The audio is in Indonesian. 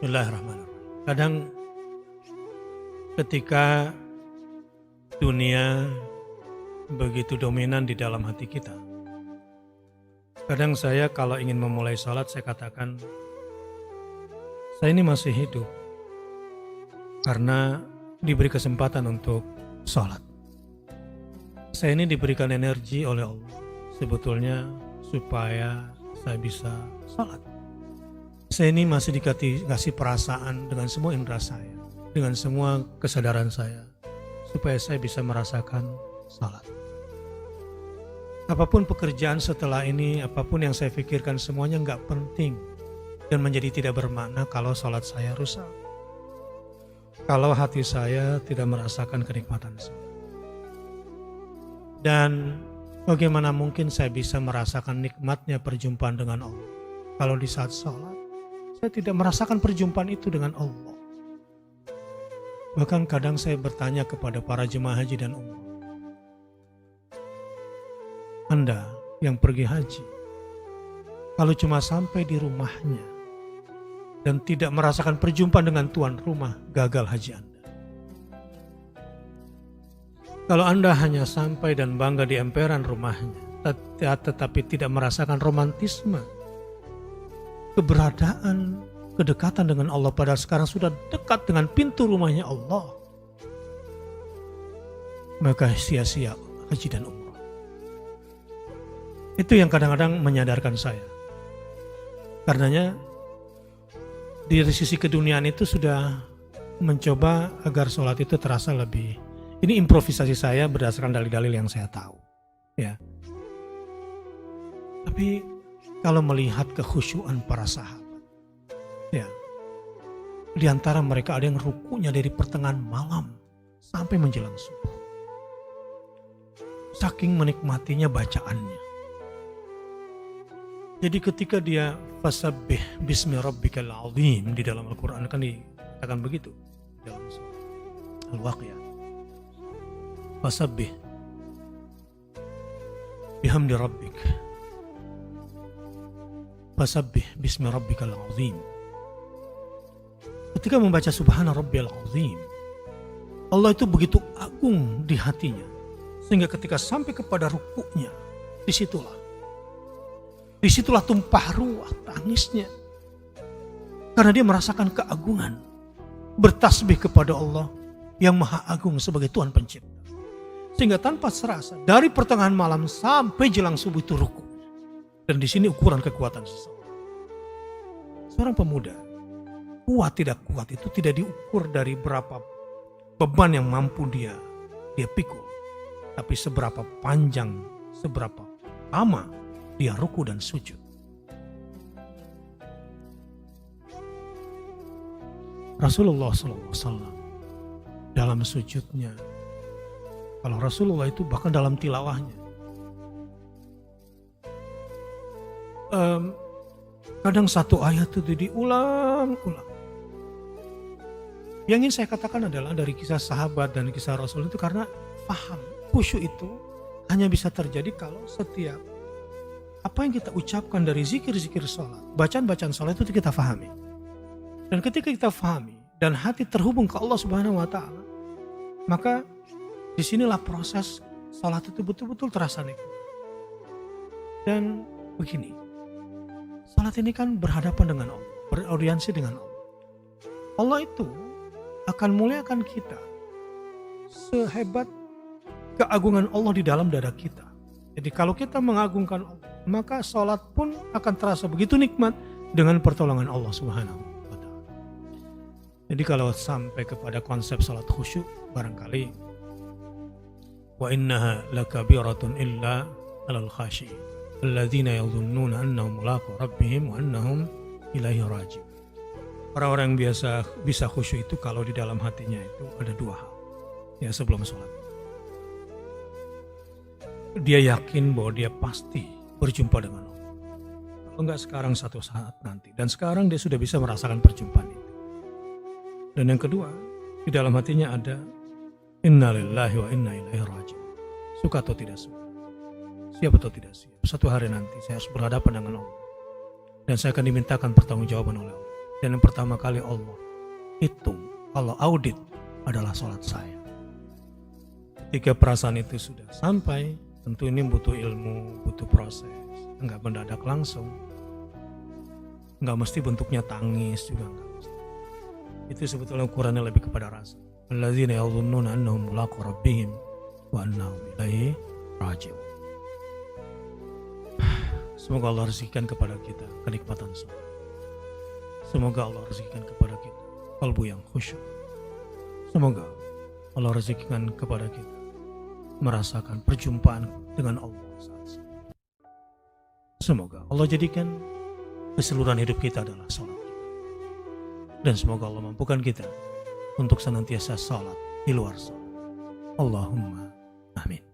Bismillahirrahmanirrahim. Kadang ketika dunia begitu dominan di dalam hati kita, kadang saya kalau ingin memulai sholat saya katakan, saya ini masih hidup karena diberi kesempatan untuk sholat. Saya ini diberikan energi oleh Allah sebetulnya supaya saya bisa sholat. Saya ini masih dikasih perasaan dengan semua indera saya, dengan semua kesadaran saya, supaya saya bisa merasakan salat. Apapun pekerjaan setelah ini, apapun yang saya pikirkan semuanya nggak penting dan menjadi tidak bermakna kalau salat saya rusak. Kalau hati saya tidak merasakan kenikmatan salat. Dan bagaimana mungkin saya bisa merasakan nikmatnya perjumpaan dengan Allah kalau di saat salat saya tidak merasakan perjumpaan itu dengan Allah. Bahkan kadang saya bertanya kepada para jemaah haji dan umrah, Anda yang pergi haji, kalau cuma sampai di rumahnya dan tidak merasakan perjumpaan dengan tuan rumah, gagal haji Anda. Kalau Anda hanya sampai dan bangga di emperan rumahnya, tetapi tidak merasakan romantisme, keberadaan, kedekatan dengan Allah, padahal sekarang sudah dekat dengan pintu rumahnya Allah, maka sia-sia haji dan umrah. Itu yang kadang-kadang menyadarkan saya. Karenanya dari sisi keduniaan itu sudah mencoba agar sholat itu terasa lebih, ini improvisasi saya berdasarkan dalil-dalil yang saya tahu, ya. Tapi kalau melihat kekhusyuan para sahabat, ya, di antara mereka ada yang rukunya dari pertengahan malam sampai menjelang subuh. Saking menikmatinya bacaannya. Jadi ketika dia fasabbih bismi rabbikal azim di dalam Al-Quran kan dikatakan begitu dalam surah Al-Waqiah. Fasabbih bihamdi rabbik. Fasabbih bismi rabbikal azim. Ketika membaca subhana rabbiyal azim, Allah itu begitu agung di hatinya, sehingga ketika sampai kepada rukuknya, disitulah tumpah ruah tangisnya, karena dia merasakan keagungan, bertasbih kepada Allah yang maha agung sebagai Tuhan pencipta, sehingga tanpa serasa dari pertengahan malam sampai jelang subuh itu rukuk. Dan di sini ukuran kekuatan seseorang. Seorang pemuda, kuat tidak kuat itu tidak diukur dari berapa beban yang mampu dia pikul, tapi seberapa panjang, seberapa lama dia ruku dan sujud. Rasulullah SAW dalam sujudnya, kalau Rasulullah itu bahkan dalam tilawahnya, kadang satu ayat itu diulang-ulang. Yang ingin saya katakan adalah dari kisah sahabat dan kisah Rasul itu karena paham khusyuk itu hanya bisa terjadi kalau setiap apa yang kita ucapkan dari zikir-zikir sholat, bacaan-bacaan sholat itu kita fahami. Dan ketika kita fahami dan hati terhubung ke Allah Subhanahu Wa Taala, maka disinilah proses sholat itu betul-betul terasa nikmat. Dan begini, salat ini kan berhadapan dengan Allah, beraudiensi dengan Allah. Allah itu akan muliakan kita sehebat keagungan Allah di dalam dada kita. Jadi kalau kita mengagungkan Allah, maka salat pun akan terasa begitu nikmat dengan pertolongan Allah Subhanahu wa Ta'ala. Jadi kalau sampai kepada konsep salat khusyuk, barangkali wa innaha lakabiratun illa alal khashi'in alladzina yadhunnuna annahum mulaqu rabbihim wa annahum ilaihi raji'un. Orang-orang yang bisa khusyuk itu kalau di dalam hatinya itu ada dua hal. Ya, sebelum sholat, dia yakin bahwa dia pasti berjumpa dengan Allah. Kalau enggak sekarang, satu saat nanti. Dan sekarang dia sudah bisa merasakan perjumpaan itu. Dan yang kedua, di dalam hatinya ada inna lillahi wa inna ilaihi raji'un. Suka atau tidak suka, siap atau tidak siap, satu hari nanti saya harus berhadapan dengan Allah. Dan saya akan dimintakan pertanggungjawaban oleh Allah. Dan yang pertama kali Allah hitung, Allah audit adalah sholat saya. Jika perasaan itu sudah sampai, tentu ini butuh ilmu, butuh proses. Enggak mendadak langsung. Enggak mesti bentuknya tangis juga, enggak mesti. Itu sebetulnya ukurannya lebih kepada rasa. Alladzina yadhunnuna annahum mulaqu rabbihim wa annahum ilaihi raji'un. Semoga Allah rezekikan kepada kita kenikmatan sholat. Semoga Allah rezekikan kepada kita kalbu yang khusyuk. Semoga Allah rezekikan kepada kita merasakan perjumpaan dengan Allah saat sholat. Semoga Allah jadikan keseluruhan hidup kita adalah sholat kita. Dan semoga Allah mampukan kita untuk senantiasa sholat di luar sholat. Allahumma amin.